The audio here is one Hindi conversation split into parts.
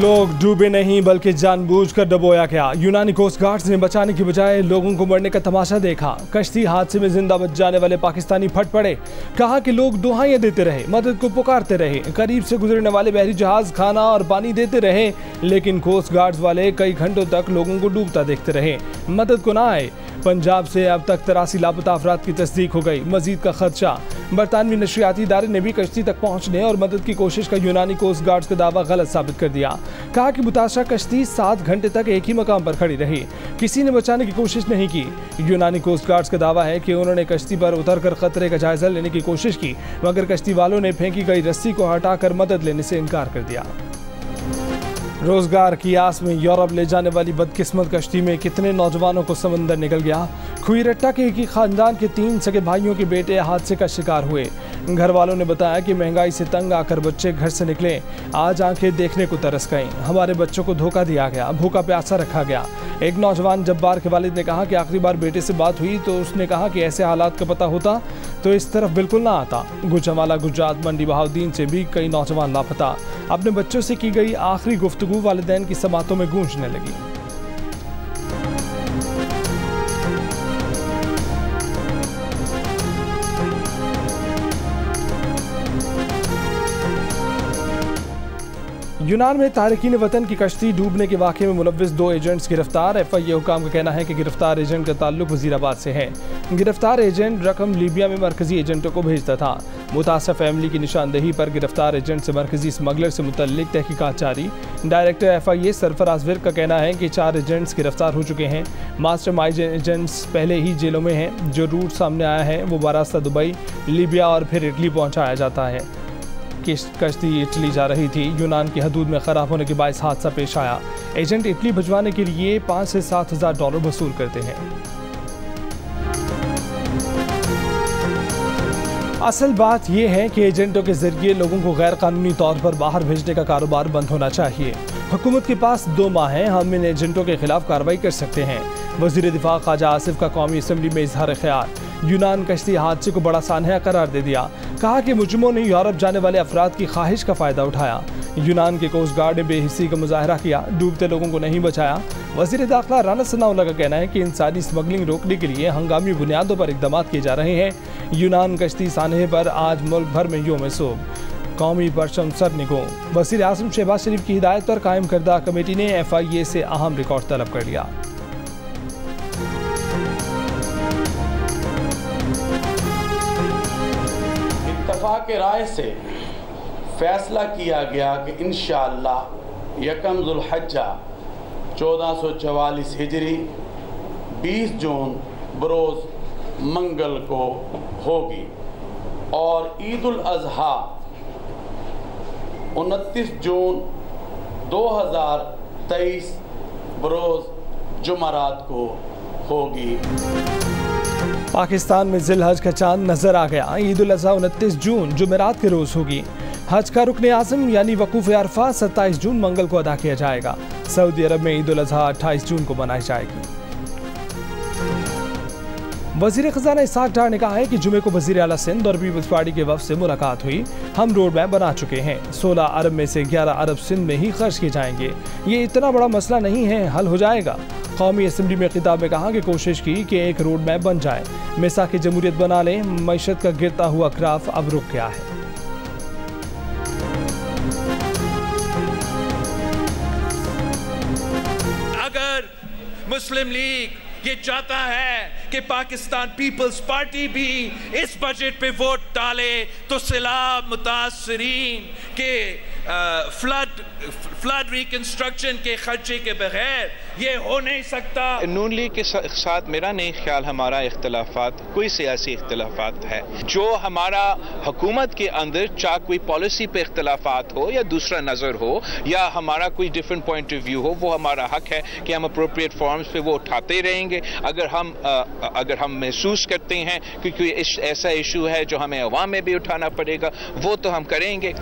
लोग डूबे नहीं बल्कि जानबूझकर डुबोया गया। यूनानी कोस्ट गार्ड्स ने बचाने की बजाय लोगों को मरने का तमाशा देखा। कश्ती हादसे में जिंदा बच जाने वाले पाकिस्तानी फट पड़े। कहा कि लोग दुहाइयां देते रहे, मदद को पुकारते रहे। करीब से गुजरने वाले बहरी जहाज खाना और पानी देते रहे, लेकिन कोस्ट गार्ड्स वाले कई घंटों तक लोगों को डूबता देखते रहे, मदद को ना आए। पंजाब से अब तक 83 लापता अफराद की तस्दीक हो गई। मजीद का खदशा। बरतानवी नशरियाती इदारे ने भी कश्ती तक पहुंचने और मदद की कोशिश का यूनानी कोस्ट गार्ड्स का दावा गलत साबित कर दिया। कहा कि मुताशरा कश्ती 7 घंटे तक एक ही मकाम पर खड़ी रही, किसी ने बचाने की कोशिश नहीं की। यूनानी कोस्ट गार्ड्स का दावा है कि उन्होंने कश्ती पर उतरकर खतरे का जायजा लेने की कोशिश की, मगर कश्ती वालों ने फेंकी गई रस्सी को हटाकर मदद लेने से इनकार कर दिया। रोजगार की आस में यूरोप ले जाने वाली बदकिस्मत कश्ती में कितने नौजवानों को समंदर निकल गया। खुईरट्टा के एक ही खानदान के 3 सगे भाइयों के बेटे हादसे का शिकार हुए। घर वालों ने बताया कि महंगाई से तंग आकर बच्चे घर से निकले, आज आंखें देखने को तरस गईं। हमारे बच्चों को धोखा दिया गया, भूखा प्यासा रखा गया। एक नौजवान जब्बार के वालिद ने कहा कि आखिरी बार बेटे से बात हुई तो उसने कहा कि ऐसे हालात का पता होता तो इस तरफ बिल्कुल ना आता। गुजरावाला गुजरात मंडी बहाउद्दीन से भी कई नौजवान लापता। अपने बच्चों से की गई आखिरी गुफ्तगू वालिदैन की समातों में गूंजने लगी। यूनान में तारकीन वतन की कश्ती डूबने के वाक़े में मुलव्विस 2 एजेंट्स गिरफ्तार। FIA हुकाम का कहना है कि गिरफ्तार एजेंट का ताल्लुक वजीराबाद से है। गिरफ्तार एजेंट रकम लीबिया में मरकजी एजेंटों को भेजता था। मुतासर फैमिली की निशानदेही पर गिरफ्तार एजेंट से मरकजी स्मगलर से मुतल्लिक तहकीकात जारी। डायरेक्टर FIA सरफराज विर्क का कहना है कि 4 एजेंट्स गिरफ्तार हो चुके हैं। मास्टरमाइंड एजेंट्स पहले ही जेलों में हैं। जो रूट सामने आया है वो बरास्ता दुबई, लीबिया और फिर इटली पहुँचाया जाता है। कश्ती इटली जा रही थी। यूनान की हदूद में खराब होने के बायस हादसा पेश आया। एजेंट इटली भिजवाने के लिए 5 से 7 हज़ार डॉलर वसूल करते हैं। असल बात यह है कि एजेंटों के जरिए लोगों को गैर कानूनी तौर पर बाहर भेजने का कारोबार बंद होना चाहिए। हुकूमत के पास 2 माह हैं, हम इन एजेंटों के खिलाफ कार्रवाई कर सकते हैं। वज़ीर दिफा ख्वाजा आसिफ का कौमी असम्बली में इजहार ख्याल। यूनान कश्ती हादसे को बड़ा सानहा करार दे दिया। कहा कि मुजरिमों ने यूरोप जाने वाले अफराद की ख्वाहिश का फ़ायदा उठाया। यूनान के कोस्ट गार्ड ने बेहिस्सी का मुजाहरा किया, डूबते लोगों को नहीं बचाया। वज़ीर दाखिला राना सनाउल्लाह का कहना है कि इंसानी स्मगलिंग रोकने के लिए हंगामी बुनियादों पर इक़दाम किए जा रहे हैं। यूनान कश्ती सानहे पर आज मुल्क भर में योम सोग, कौमी परचम सर निगो। वज़ीर आज़म शहबाज शरीफ की हिदायत पर कायम करदा कमेटी ने FIA से अहम रिकॉर्ड तलब कर लिया। इत्तफ़ाक़ राय से फैसला किया गया कि इंशाअल्लाह यकम ज़ुल्हज्जा 1444 हिजरी 20 जून बरोज़ मंगल को होगी और ईद उल अज़हा 29 जून 2023 बरोज़ जुमरात को होगी। पाकिस्तान में ज़िल-हज का चांद नजर आ गया। ईद उल अज़हा 29 जून जुमेरात के रोज़ होगी। हज का रुकन आज़म यानी वकूफ़ अरफा 27 जून मंगल को अदा किया जाएगा। सऊदी अरब में ईद उल अज़हा 28 जून को मनाई जाएगी। वज़ीर ख़ज़ाना इसहाक़ डार ने कहा है कि जुमे को वज़ीर आला सिंध और पीपल्स पार्टी के वफ़द से मुलाकात हुई। हम रोड मैप बना चुके हैं। 16 अरब में से 11 अरब सिंध में ही खर्च किए जाएंगे। ये इतना बड़ा मसला नहीं है, हल हो जाएगा। कौमी असम्बली में खिताब में कहा कि कोशिश की कि एक रोड मैप बन जाए, मिसाक़ जमहूरियत बना लें। मईशत का गिरता हुआ ग्राफ अब रुक गया है। अगर मुस्लिम लीग ये चाहता है कि पाकिस्तान पीपल्स पार्टी भी इस बजट पे वोट डाले तो सैलाब मुतासरीन के फ्लड रिकंस्ट्रक्शन के खर्चे के बगैर ये हो नहीं सकता। नून लीग के साथ मेरा नहीं ख्याल हमारा इख्तलाफात कोई सियासी इख्तलाफात है। जो हमारा हुकूमत के अंदर चाहे कोई पॉलिसी पे इख्तलाफात हो या दूसरा नज़र हो या हमारा कोई डिफरेंट पॉइंट ऑफ व्यू हो, वो हमारा हक है कि हम अप्रोप्रिएट फॉर्म्स पे वो उठाते रहेंगे। अगर हम महसूस करते हैं कि कोई ऐसा इशू है जो हमें अवाम में भी उठाना पड़ेगा, वो तो हम करेंगे।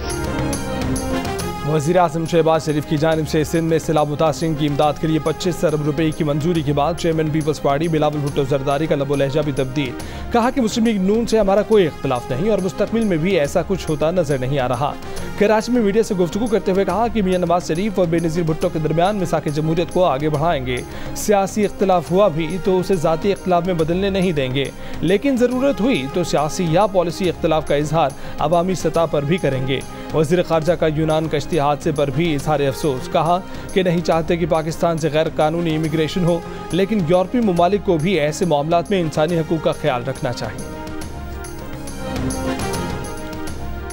वज़ीर आज़म शहबाज शरीफ की जानिब से सिंध में सैलाब मुतासरीन की इमदाद के लिए 25 अरब रुपए की मंजूरी के बाद चेयरमैन पीपल्स पार्टी बिलावल भुट्टो जरदारी का लबो लहजा भी तब्दील। कहा कि मुस्लिम लीग नून से हमारा कोई इख्तलाफ नहीं और मुस्तकबिल में भी ऐसा कुछ होता नजर नहीं आ रहा। कराची में मीडिया से गुफ्तगू करते हुए कहा कि मियां नवाज शरीफ और बेनज़ीर भुट्टो के दरमियान मिसाक जमहूरियत को आगे बढ़ाएंगे। सियासी इख्तलाफ हुआ भी तो उसे ज़ाती इख्तलाफ में बदलने नहीं देंगे, लेकिन ज़रूरत हुई तो सियासी या पॉलिसी इख्तलाफ का इजहार अवामी सतह पर भी करेंगे। वज़ीर ख़ारजा का यूनान कश्ती हादसे पर भी इजहार अफसोस, कहा कि नहीं चाहते कि पाकिस्तान से गैर कानूनी इमिग्रेशन हो, लेकिन यूरोपीय ममालिक को भी ऐसे मामलात में इंसानी हकूक़ का ख्याल रखना चाहिए।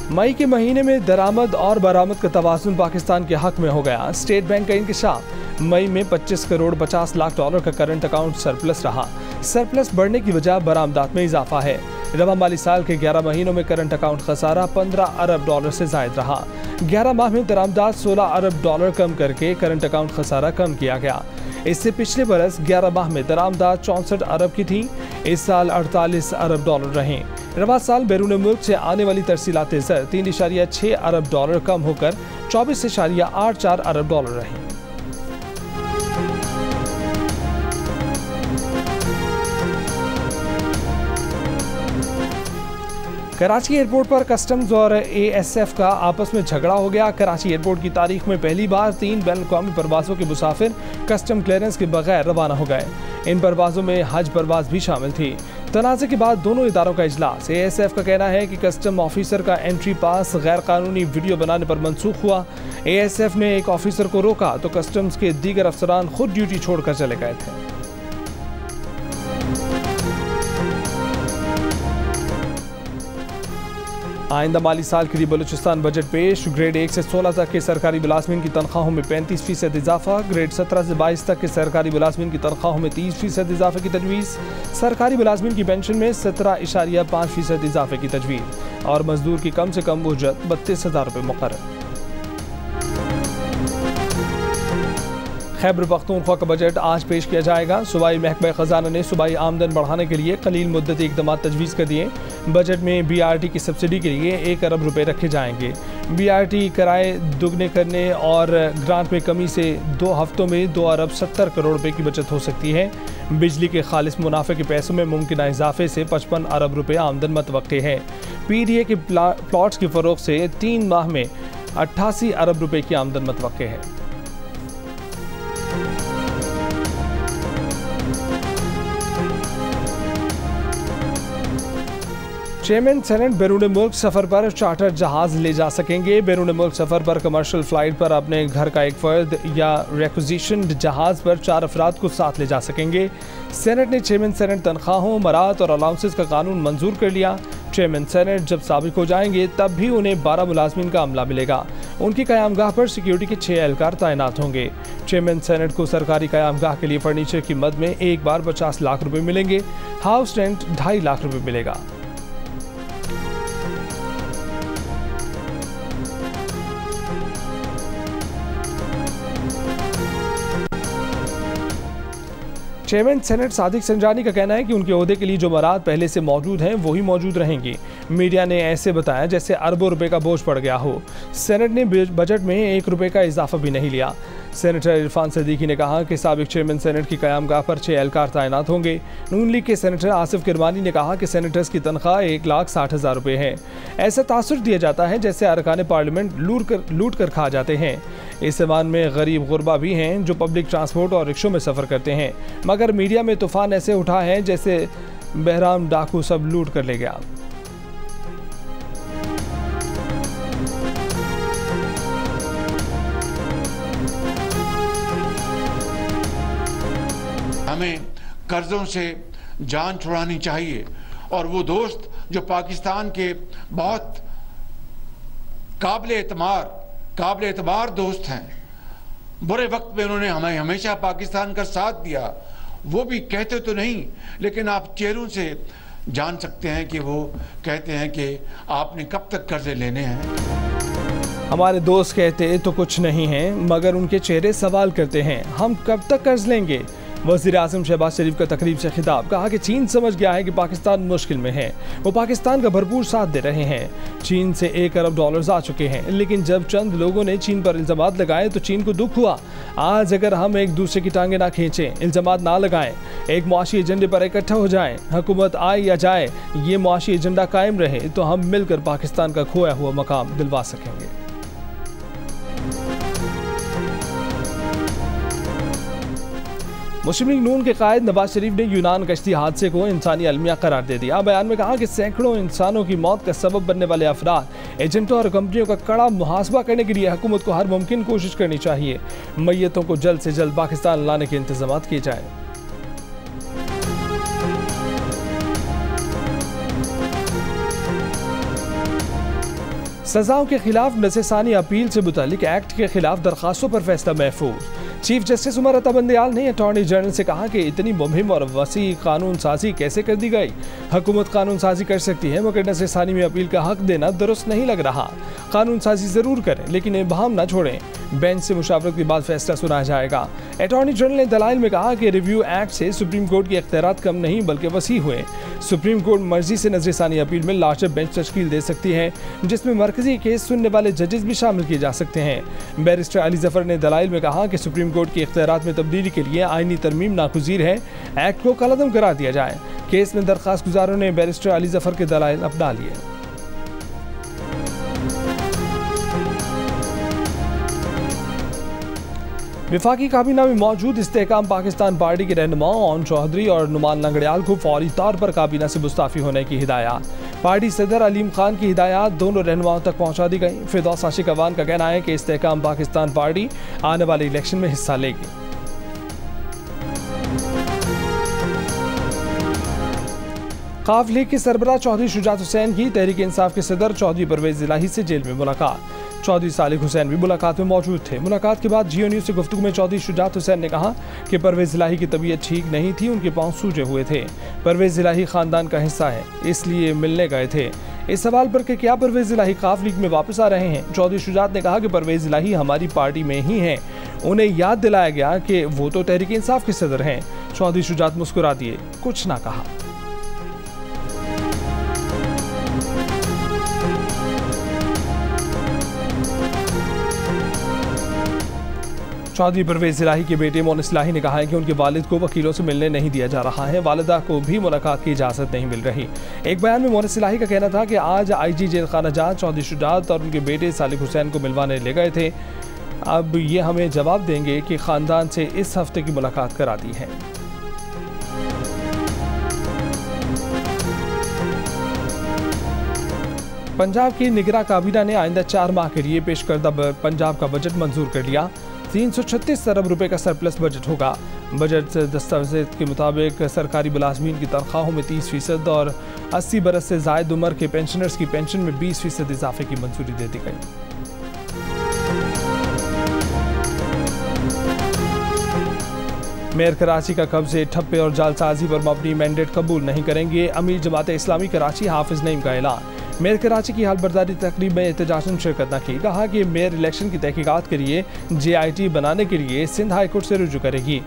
मई के महीने में दरामद और बरामद का तवाज़ुन पाकिस्तान के हक में हो गया। स्टेट बैंक का इंकशाफ, मई में 25 करोड़ 50 लाख डॉलर का करंट अकाउंट सरप्लस रहा। सरप्लस बढ़ने की वजह बरामदात में इजाफा है। रवा माली साल के 11 महीनों में करंट अकाउंट खसारा 15 अरब डॉलर से जायद रहा। 11 माह में दरामदात 16 अरब डॉलर कम करके करंट अकाउंट खसारा कम किया गया। इससे पिछले बरस 11 माह में दरामदात 64 अरब की थी, इस साल 48 अरब डॉलर रहे। रवा साल बैरून मुल्क से आने वाली तरसीलात ज़र 3.6 अरब डॉलर कम होकर 24.84 अरब डॉलर रही। कराची एयरपोर्ट पर कस्टम्स और ASF का आपस में झगड़ा हो गया। कराची एयरपोर्ट की तारीख में पहली बार 3 बैनुल-अक़वामी परवाज़ों के मुसाफिर कस्टम क्लियरेंस के बगैर रवाना हो गए। इन परवाज़ों में हज परवाज़ भी शामिल थी। तनाज़े के बाद दोनों इदारों का इजलास। ASF का कहना है कि कस्टम ऑफिसर का एंट्री पास गैर कानूनी वीडियो बनाने पर मनसूख हुआ। ASF ने एक ऑफिसर को रोका तो कस्टम्स के दीगर अफसरान खुद ड्यूटी छोड़कर चले गए थे। आइंदा माली साल के लिए बलूचिस्तान बजट पेश। ग्रेड 1 से 16 तक के सरकारी मुलाजमीन की तनख्वाहों में 35% इजाफा। ग्रेड 17 से 22 तक के सरकारी मुलाजमीन की तनख्वाहों में 30% इजाफे की तजवीज़। सरकारी मुलाजमीन की पेंशन में 17.5% इजाफे की तजवीज़ और मजदूर की कम से कम उजरत 32,000 रुपये मुकर्रर। खैबर पख्तूनख्वा का बजट आज पेश किया जाएगा। सूबाई महकमा खजाना ने सूबाई आमदन बढ़ाने के लिए कलील मुद्दती इक़दाम तजवीज़ कर दिए। बजट में BRT की सब्सिडी के लिए 1 अरब रुपए रखे जाएंगे। BRT किराए दुगने करने और ग्रांट में कमी से 2 हफ्तों में 2 अरब 70 करोड़ रुपए की बचत हो सकती है। बिजली के खालिस मुनाफे के पैसों में मुमकिन इजाफे से 55 अरब रुपए आमदन मतवक्के है। PDA के प्लॉट्स की फ़रोख्त से 3 माह में 88 अरब रुपए की आमदन मतवक्के है। चेयरमैन सेनेट बैरून मुल्क सफ़र पर चार्टर जहाज़ ले जा सकेंगे। बैरून मुल्क सफ़र पर कमर्शियल फ़्लाइट पर अपने घर का एक फ़र्द या रिक्विजिशन जहाज़ पर 4 अफराद को साथ ले जा सकेंगे। सेनेट ने चेयरमैन सेनेट तनख्वाहों, मराहत और अलाउंसेस का कानून मंजूर कर लिया। चेयरमैन सेनेट जब साबिक हो जाएंगे तब भी उन्हें 12 मुलाजमीन का अमला मिलेगा। उनकी क़यामगाह पर सिक्योरिटी के 6 एहलकार तैनात होंगे। चेयरमैन सेनेट को सरकारी क़यामगाह के लिए फर्नीचर की मद में एक बार 50 लाख रुपये मिलेंगे। हाउस रेंट 2.5 लाख रुपये मिलेगा। चेयरमैन सेनेट सादिक संजानी का कहना है कि उनके ओहदे के लिए जो मराद पहले से मौजूद हैं वही मौजूद रहेंगी। मीडिया ने ऐसे बताया जैसे अरबों रुपए का बोझ पड़ गया हो। सेनेट ने बजट में 1 रुपए का इजाफा भी नहीं लिया। सेनेटर इरफान सदीकी ने कहा कि साबिक चेयरमैन सेनेट की क़यामगाह पर 6 एहलकार तैनात होंगे। नून लीग के सेनेटर आसिफ किरमानी ने कहा कि सेनेटर्स की तनख्वाह 1,60,000 रुपये है। ऐसा तासुर दिया जाता है जैसे अरकान पार्लियामेंट लूट कर खा जाते हैं। इस ज़मान में गरीब गुरबा भी हैं जो पब्लिक ट्रांसपोर्ट और रिक्शों में सफ़र करते हैं, मगर मीडिया में तूफ़ान ऐसे उठा है जैसे बहराम डाकू सब लूट कर ले गया। हमें कर्जों से जान छुड़ानी चाहिए और वो दोस्त जो पाकिस्तान के बहुत काबिल एतबार दोस्त हैं, बुरे वक्त में उन्होंने हमें हमेशा पाकिस्तान का साथ दिया, वो भी कहते तो नहीं लेकिन आप चेहरों से जान सकते हैं कि वो कहते हैं कि आपने कब तक कर्जे लेने हैं। हमारे दोस्त कहते तो कुछ नहीं हैं मगर उनके चेहरे सवाल करते हैं, हम कब तक कर्ज लेंगे। वज़ीर आज़म शहबाज शरीफ का तकरीब से खिताब, कहा कि चीन समझ गया है कि पाकिस्तान मुश्किल में है, वो पाकिस्तान का भरपूर साथ दे रहे हैं। चीन से 1 अरब डॉलर्स आ चुके हैं, लेकिन जब चंद लोगों ने चीन पर इल्ज़ामात लगाए तो चीन को दुख हुआ। आज अगर हम एक दूसरे की टांगें ना खींचें, इल्ज़ामात ना लगाएं, एक मुआशी एजेंडे पर इकट्ठा हो जाएं, हुकूमत आए या जाए, ये मुआशी एजेंडा कायम रहे तो हम मिलकर पाकिस्तान का खोया हुआ मकाम दिलवा सकेंगे। मुस्लिम लीग नून के कायद नवाज शरीफ ने यूनान कश्ती हादसे को इंसानी अलमिया करार दे दिया। बयान में कहा कि सैकड़ों इंसानों की मौत का सबब बनने वाले अफराद, एजेंटों और कंपनियों का कड़ा मुहासबा करने के लिए हुकूमत को हर मुमकिन कोशिश करनी चाहिए। मैयतों को जल्द से जल्द पाकिस्तान लाने के इंतजाम किए जाएं। सजाओं के खिलाफ नज़रसानी अपील से मुतालिक एक्ट के खिलाफ दरखास्तों पर फैसला महफूज। चीफ जस्टिस उमर अता बंदयाल ने अटॉर्नी जनरल से कहा कि इतनी मुहिम और वसी कानून साजी कैसे कर दी गई। हुकूमत कानून साजी कर सकती है मगर नज़रसानी में अपील का हक देना दुरुस्त नहीं लग रहा। कानून साजी जरूर करें लेकिन इबाहम न छोड़ें। बेंच से मुशावरत के बाद फैसला सुनाया जाएगा। अटॉर्नी जनरल ने दलाइल में कहा कि रिव्यू एक्ट से सुप्रीम कोर्ट के इख्तियारात कम नहीं बल्कि वसी हुए। सुप्रीम कोर्ट मर्जी से नज़रसानी अपील में लार्जर बेंच तश्कील दे सकती है जिसमें मरकजी केस सुनने वाले जजेस भी शामिल किए जा सकते हैं। बैरिस्टर अली जफर ने दलाइल में कहा कि सुप्रीम कोर्ट के इख्तियारात में तब्दीली के लिए आईनी तरमीम नागुज़ीर है, एक्ट को कलअदम करार दिया जाए। केस में दरख्वास्त गुजारों ने बैरिस्टर अली जफर के दलाइल अपना लिए। विफाकी काबीना में मौजूद इस्तेहकाम पाकिस्तान पार्टी के रहनुमा ओन चौधरी और नुमान लंगड़ियाल को फौरी तौर पर काबीना से मुस्ताफ़ी होने की हिदायत। पार्टी सदर अलीम खान की हिदायत दोनों रहनुमाओं तक पहुंचा दी गई। फिरदौस आशिक अवान का कहना है कि इस्तेहकाम पाकिस्तान पार्टी आने वाले इलेक्शन में हिस्सा लेगी। काफ लीग के सरबराह चौधरी शुजात हुसैन की तहरीक इंसाफ के सदर चौधरी परवेज इलाही से जेल में मुलाकात। चौधरी सालिक हुसैन भी मुलाकात में मौजूद थे। मुलाकात के बाद जियो न्यूज़ से गुफ्तगू में चौधरी शुजात हुसैन ने कहा कि परवेज इलाही की तबीयत ठीक नहीं थी, उनके पांव सूजे हुए थे। परवेज इलाही खानदान का हिस्सा है इसलिए मिलने गए थे। इस सवाल पर कि क्या परवेज इलाही काफ लीग में वापस आ रहे हैं, चौधरी शुजात ने कहा कि परवेज इलाही हमारी पार्टी में ही हैं। उन्हें याद दिलाया गया कि वो तो तहरीक इंसाफ के सदर हैं। चौधरी शुजात मुस्कुरा दिए, कुछ ना कहा। चौधरी परवेज इलाही के बेटे मोनिस इलाही ने कहा है कि उनके वालिद को वकीलों से मिलने नहीं दिया जा रहा है। वालिदा को भी मुलाकात की इजाज़त नहीं मिल रही। एक बयान में मोनिस इलाही का कहना था कि आज IG जेल खाना जात चौधरी शुजात और उनके बेटे सालिक हुसैन को मिलवाने ले गए थे। अब ये हमें जवाब देंगे कि ख़ानदान से इस हफ्ते की मुलाकात करा दी है। पंजाब की निगरां काबीना ने आइंदा 4 माह के लिए पेश करदा पंजाब का बजट मंजूर कर लिया। 336 अरब रुपए का सरप्लस बजट होगा। बजट दस्तावेज के मुताबिक सरकारी मुलाजमीन की तनख्वाहों में 30% और 80 बरस से जायद उम्र के पेंशनर्स की पेंशन में 20% इजाफे की मंजूरी दे दी गई। मेयर कराची का कब्जे, ठप्पे और जालसाजी पर मबनी मैंडेट कबूल नहीं करेंगे। अमीर जमात इस्लामी कराची हाफिज नईम का ऐलान। मेयर कराची की हाल बर्दारी तकरीब में एहतजाजन शिरकत न की। कहा कि मेयर इलेक्शन की तहकीकात के लिए JIT बनाने के लिए सिंध हाई कोर्ट से रुजू करेगी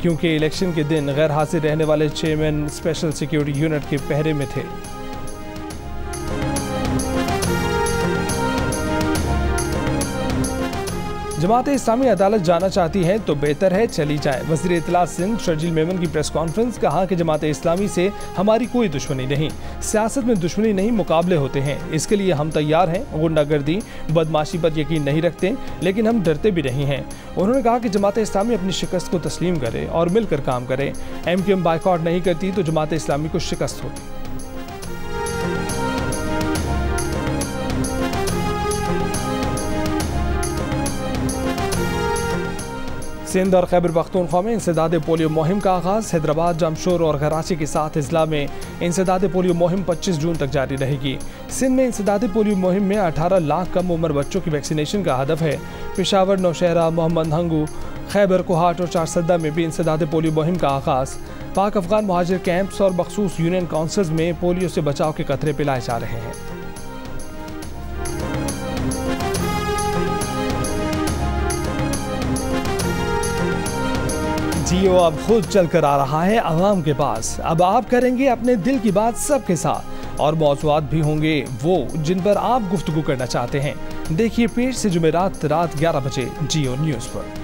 क्योंकि इलेक्शन के दिन गैर हाजिर रहने वाले चेयरमैन स्पेशल सिक्योरिटी यूनिट के पहरे में थे। जमात इस्लामी अदालत जाना चाहती है तो बेहतर है चली जाए। वज़ीर इत्तलात सिंध शर्जील मेमन की प्रेस कॉन्फ्रेंस। कहा कि जमात इस्लामी से हमारी कोई दुश्मनी नहीं, सियासत में दुश्मनी नहीं मुकाबले होते हैं, इसके लिए हम तैयार हैं। गुंडागर्दी बदमाशी पर यकीन नहीं रखते लेकिन हम डरते भी नहीं हैं। उन्होंने कहा कि जमात इस्लामी अपनी शिकस्त को तस्लीम करे और मिलकर काम करे। MQM बाइकआउट नहीं करती तो जमात इस्लामी को शिकस्त होती। सिंध और खैबर पख्तूनख्वा में इंसदाद पोलियो मुहिम का आगाज़। हैदराबाद, जमशोर और कराची के साथ अजला में इंसदाद पोलियो मुहिम 25 जून तक जारी रहेगी। सिंध में इंसदाद पोलियो मुहिम में 18 लाख कम उम्र बच्चों की वैक्सीनेशन का हदफ है। पेशावर, नौशहरा, मोहम्मद हंगू, खैबर, कोहाट और चारसद्दा में भी इंसदाद पोलियो मुहिम का आगाज़। पाक अफगान मुहाजिर कैंप्स और मखसूस यूनियन काउंसिल्स में पोलियो से बचाव के कतरे पिलाए जा रहे हैं। जियो अब खुद चलकर आ रहा है आवाम के पास। अब आप करेंगे अपने दिल की बात सबके साथ और मौज़ूआत भी होंगे वो जिन पर आप गुफ्तगू करना चाहते हैं। देखिए पेश से जुमेरात रात 11 बजे जियो न्यूज़ पर।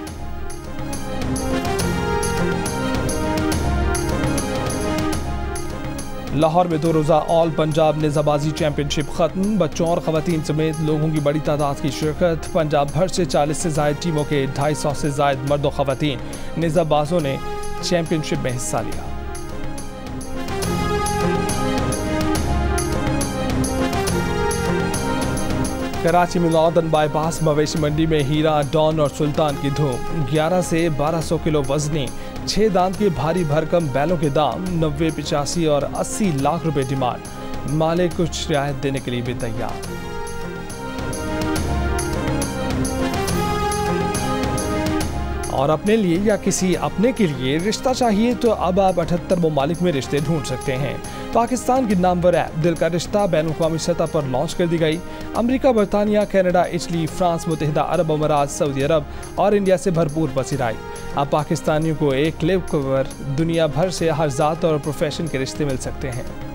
लाहौर में 2 रोज़ा ऑल पंजाब नेज़ाबाजी चैंपियनशिप खत्म। बच्चों और ख़वातीन समेत लोगों की बड़ी तादाद की शिरकत। पंजाब भर से 40 से ज़ायद टीमों के 250 से ज़ायद मर्द और ख़वातीन नेज़ाबाजों ने चैंपियनशिप में हिस्सा लिया। कराची में नॉर्दर्न बाईपास मवेशी मंडी में हीरा, डॉन और सुल्तान की धूम। 11 से 1200 किलो वजनी 6 दांत के भारी भरकम बैलों के दाम 90, 85 और 80 लाख रुपए डिमांड। मालिक कुछ रियायत देने के लिए भी तैयार। और अपने लिए या किसी अपने के लिए रिश्ता चाहिए तो अब आप 78 ममालिक में रिश्ते ढूंढ सकते हैं। पाकिस्तान की नामवर ऐप दिल का रिश्ता बैनुल-अक़वामी सतह पर लॉन्च कर दी गई। अमेरिका, बरतानिया, कनाडा, इटली, फ्रांस, मुत्तहिदा अरब अमारात, सऊदी अरब और इंडिया से भरपूर पसीराई। अब पाकिस्तानियों को एक क्लिक पर दुनिया भर से हर जात और प्रोफेशन के रिश्ते मिल सकते हैं।